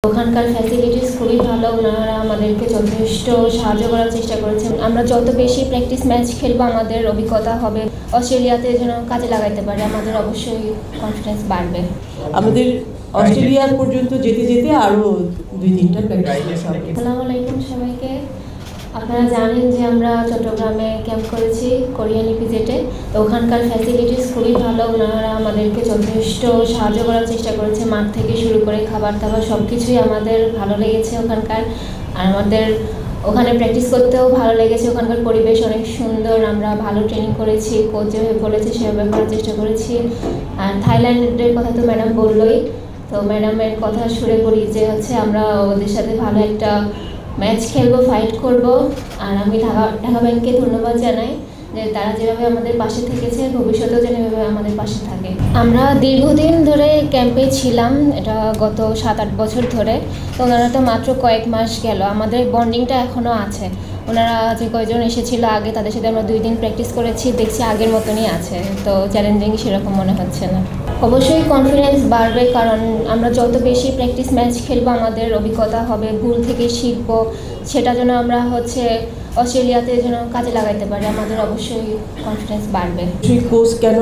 ওখানকার ফ্যাসিলিটিস খুবই ভালো। ওনারা আমাদেরকে যথেষ্ট সাহায্য করার চেষ্টা করেছেন। আমরা যত বেশি প্র্যাকটিস ম্যাচ খেলবো আমাদের অভিজ্ঞতা হবে, অস্ট্রেলিয়াতে যেন কাজে লাগাইতে পারে, আমাদের অবশ্যই কনফিডেন্স বাড়বে। আমাদের অস্ট্রেলিয়া পর্যন্ত যেতে যেতে আরও 2-3টা প্র্যাকটিস হবে। আসসালামু আলাইকুম সবাইকে। আপনারা জানেন যে আমরা চট্টগ্রামে ক্যাম্প করেছি কোরিয়ান ইপিজেডে। তো ওখানকার ফ্যাসিলিটিস খুবই ভালো। ওনারা আমাদেরকে যথেষ্ট সাহায্য করার চেষ্টা করেছে, মাঠ থেকে শুরু করে খাবার দাবার সব কিছুই আমাদের ভালো লেগেছে ওখানকার। আর আমাদের ওখানে প্র্যাকটিস করতেও ভালো লেগেছে। ওখানকার পরিবেশ অনেক সুন্দর। আমরা ভালো ট্রেনিং করেছি, কোচ যেভাবে বলেছে সেভাবে করার চেষ্টা করেছি। আর থাইল্যান্ডের কথা তো ম্যাডাম বললোই। তো ম্যাডামের কথা শুনে করি যে আমরা ওদের সাথে ভালো একটা ম্যাচ খেলবো, ফাইট করব। আর আমি ঢাকা ব্যাংককে ধন্যবাদ জানাই যে তারা যেভাবে আমাদের পাশে থেকেছে, ভবিষ্যতেও যেন এভাবে আমাদের পাশে থাকে। আমরা দীর্ঘদিন ধরে ক্যাম্পে ছিলাম, এটা গত 7-8 বছর ধরে। তো ওনারা তো মাত্র কয়েক মাস গেল, আমাদের বন্ডিংটা এখনও আছে। ওনারা যে কয়জন এসেছিল আগে, তাদের সাথে আমরা 2 দিন প্র্যাকটিস করেছি, দেখছি আগের মতনই আছে। তো চ্যালেঞ্জিং সেরকম মনে হচ্ছে না। অবশ্যই কনফিডেন্স বাড়বে, কারণ আমরা যত বেশি প্র্যাকটিস ম্যাচ খেলবো আমাদের অভিজ্ঞতা হবে, ভুল থেকে শিখবো। সেটা যেন আমরা অস্ট্রেলিয়াতে যেন কাজে লাগাইতে পারি, আমাদের অবশ্যই কনফিডেন্স বাড়বে। সেই কোচ কেন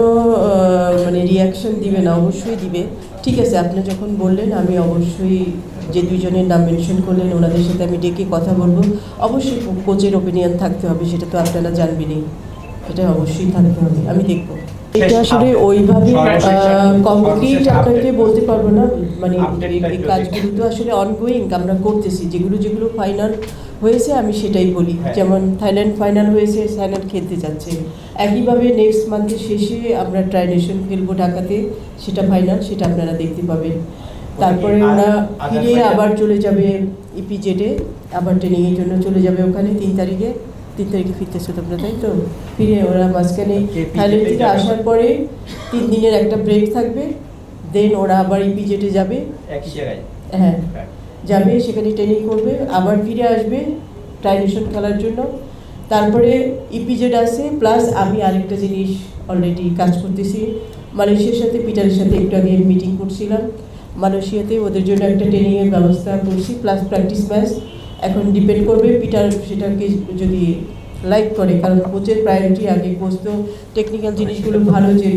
রিয়াকশন দিবে না? অবশ্যই দিবে। ঠিক আছে, আপনি যখন বললেন আমি অবশ্যই যে 2 জনের নাম মেনশন করলেন ওনাদের সাথে আমি ডেকে কথা বলবো। অবশ্যই কোচের ওপিনিয়ন থাকতে হবে, সেটা তো আপনারা জানবেনই, এটা অবশ্যই থাকতে হবে। আমি দেখবো। এটা আসলে ওইভাবে কমপ্লিট আপনাকে বলতে পারবো না। এই কাজগুলো তো আসলে অনগোয়িং, আমরা করতেছি। যেগুলো ফাইনাল হয়েছে আমি সেটাই বলি। যেমন থাইল্যান্ড ফাইনাল হয়েছে, থাইল্যান্ড খেলতে যাচ্ছে। একইভাবে নেক্সট মান্থের শেষে আমরা ট্রাইনেশন খেলবো ঢাকাতে, সেটা ফাইনাল, সেটা আপনারা দেখতে পাবেন। তারপরে ওরা ফিরে আবার চলে যাবে ইপিজেডে, আবার ট্রেনিংয়ের জন্য চলে যাবে ওখানে 3 তারিখে ফিরতেছে তোমরা, তাই তো? ফিরে ওরা মাঝখানে থাইল্যান্ড থেকে আসার পরে 3 দিনের একটা ব্রেক থাকবে, দেন ওরা আবার ইপিজেডে যাবে। হ্যাঁ, যাবে, সেখানে ট্রেনিং করবে, আবার ফিরে আসবে ট্রাইনেশন খেলার জন্য। তারপরে ইপিজেড আসে, প্লাস আমি আরেকটা জিনিস অলরেডি কাজ করতেছি। মালয়েশিয়ার সাথে পিটারের সাথে একটু আগে মিটিং করছিলাম। মালয়েশিয়াতে ওদের জন্য একটা ট্রেনিংয়ের ব্যবস্থা করছি, প্লাস প্র্যাকটিস ম্যাচ। এখন ডিপেন্ড করবে পিটার সেটাকে যদি লাইক করে, কারণ কোচের প্রায়োরিটি আগে। কোচ তো টেকনিক্যাল জিনিসগুলো ভালো যে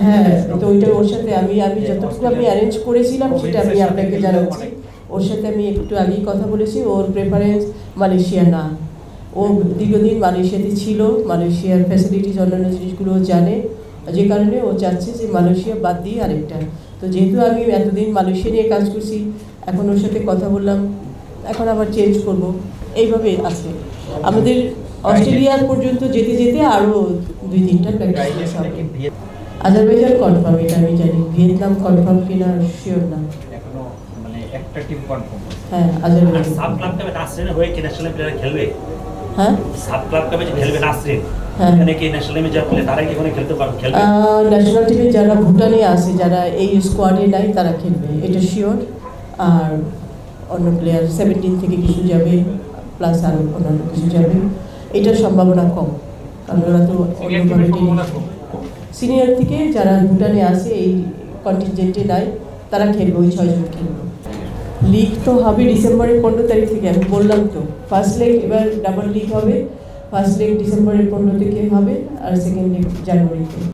হ্যাঁ, তো ওইটা ওর সাথে আমি যতটুকু আমি অ্যারেঞ্জ করেছিলাম সেটা আমি আপনাকে জানাচ্ছি। ওর সাথে আমি একটু আগেই কথা বলেছি, ওর প্রেফারেন্স মালয়েশিয়া না। ও দীর্ঘদিন মালয়েশিয়াতে ছিল, মালয়েশিয়ার ফ্যাসিলিটিস অন্যান্য জিনিসগুলো জানে, যে কারণে ও চাচ্ছে যে মালয়েশিয়া বাদ দিয়ে আরেকটা। তো যেহেতু আমি এতদিন মালয়েশিয়া নিয়ে কাজ করছি, এখন ওর সাথে কথা বললাম, এখন আবার চেঞ্জ করব, এইভাবে আছে। আমাদের অস্ট্রেলিয়া পর্যন্ত যেতে যেতে আরও 2-3টা প্র্যাকটিস হবে। আজারবাইজান কনফার্ম, এটা আমি জানি। ভিয়েতনাম কনফার্ম কিনা শিওর না। একটা টিম কনফার্ম। হ্যাঁ, আজারবাইজান। সাব ক্লাব কাপে নাসরিন হয়ে কি ন্যাশনাল প্লেয়ার খেলবে? হ্যাঁ, সাব ক্লাব কাপে যে খেলবে নাসরিন, এখানে কি ন্যাশনাল টিমে যারা প্লেয়ার তারা কি ওখানে খেলতে পারবে? ন্যাশনাল টিমে যারা ভুটানে আছে, যারা এই স্কোয়াডে নাই, তারা খেলবে, এটা শিওর। আর অন্য প্লেয়ার 17 থেকে কিছু যাবে, প্লাস আরও অন্যান্য কিছু যাবে, এটার সম্ভাবনা কম। কারণ ওরা তো অন্যভাবে সিনিয়র থেকে যারা ভুটানে আছে এই কন্টিনজেন্টে নাই, তারা খেলবে, ওই 6 জন খেলবে। লিগ তো হবে ডিসেম্বরের 15 তারিখ থেকে, আমি বললাম তো। ফার্স্ট লেগ এবার ডাবল লিগ হবে। ফার্স্ট লেগ ডিসেম্বরের 15 থেকে হবে, আর সেকেন্ড লেগ জানুয়ারিতে।